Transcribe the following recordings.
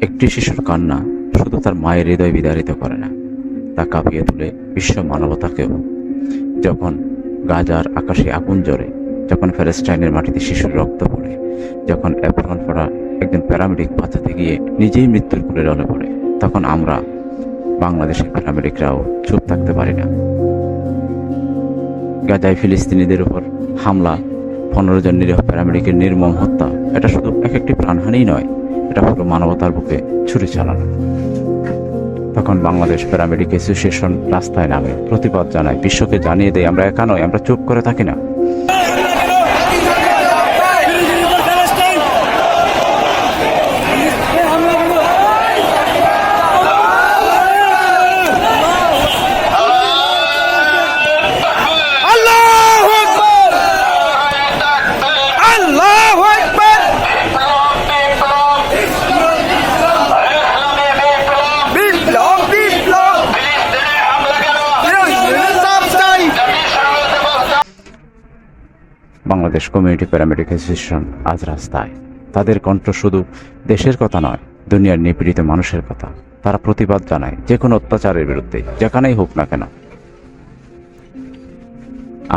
একটি শিশুর কান্না শুধু তার মায়ের হৃদয় বিদারিত করে না, তা কাঁপিয়ে তোলে বিশ্ব মানবতাকেও। যখন গাজার আকাশে আগুন জ্বলে, যখন প্যালেস্টাইনের মাটিতে শিশুর রক্ত পড়ে, যখন অ্যাপ্রন পড়া একজন প্যারামেডিক বাঁচাতে গিয়ে নিজেই মৃত্যুর কোলে ঢলে পড়ে, তখন আমরা বাংলাদেশের প্যারামেডিকরাও চুপ থাকতে পারি না। গাজায় ফিলিস্তিনিদের উপর হামলা, 15 জন নিরীহ প্যারামেডিকের নির্মম হত্যা, এটা শুধু একটি প্রাণহানিই নয়, এটা পুরো মানবতার বুকে ছুরি চালানো। তখন বাংলাদেশ প্যারামেডিক অ্যাসোসিয়েশন রাস্তায় নামে, প্রতিবাদ জানায়, বিশ্বকে জানিয়ে দেয় আমরা একা নয়, আমরা চুপ করে থাকি না। বাংলাদেশ কমিউনিটি প্যারামেডিক অ্যাসোসিয়েশন আজ রাস্তায়। তাদের কণ্ঠ শুধু দেশের কথা নয়, দুনিয়ার নিপীড়িত মানুষের কথা। তারা প্রতিবাদ জানায় যে কোনো অত্যাচারের বিরুদ্ধে, যেখানেই হোক না কেন।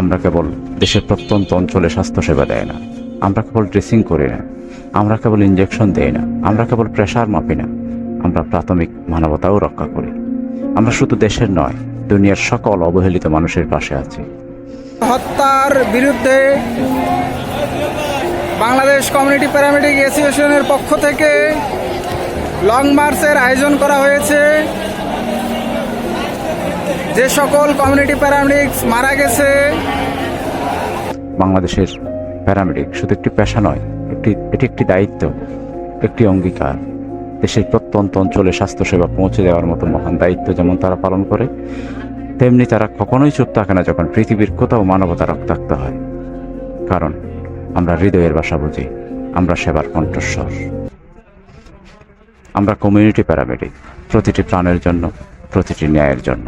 আমরা কেবল দেশের প্রত্যন্ত অঞ্চলে স্বাস্থ্যসেবা দেয় না, আমরা কেবল ড্রেসিং করি না, আমরা কেবল ইঞ্জেকশন দেই না, আমরা কেবল প্রেশার মাপি না, আমরা প্রাথমিক মানবতাও রক্ষা করি। আমরা শুধু দেশের নয়, দুনিয়ার সকল অবহেলিত মানুষের পাশে আছি। হত্যার বিরুদ্ধে বাংলাদেশ কমিউনিটি প্যারামেডিক অ্যাসোসিয়েশনের পক্ষ থেকে লং মার্চের আয়োজন করা হয়েছে। যে সকল কমিউনিটি প্যারামেডিক্স মারা গেছে। বাংলাদেশের প্যারামেডিক শুধু একটি পেশা নয়, এটি একটি দায়িত্ব, একটি অঙ্গীকার। দেশের প্রত্যন্ত অঞ্চলে স্বাস্থ্যসেবা পৌঁছে দেওয়ার মতো মহান দায়িত্ব যেমন তারা পালন করে, তেমনি তারা কখনোই চুপ থাকে না যখন পৃথিবীর কোথাও মানবতা রক্তাক্ত হয়। কারণ আমরা হৃদয়ের ভাষা বুঝি, আমরা সেবার কণ্ঠস্বর। আমরা কমিউনিটি প্যারামেডিক, প্রতিটি প্রাণের জন্য, প্রতিটি ন্যায়ের জন্য।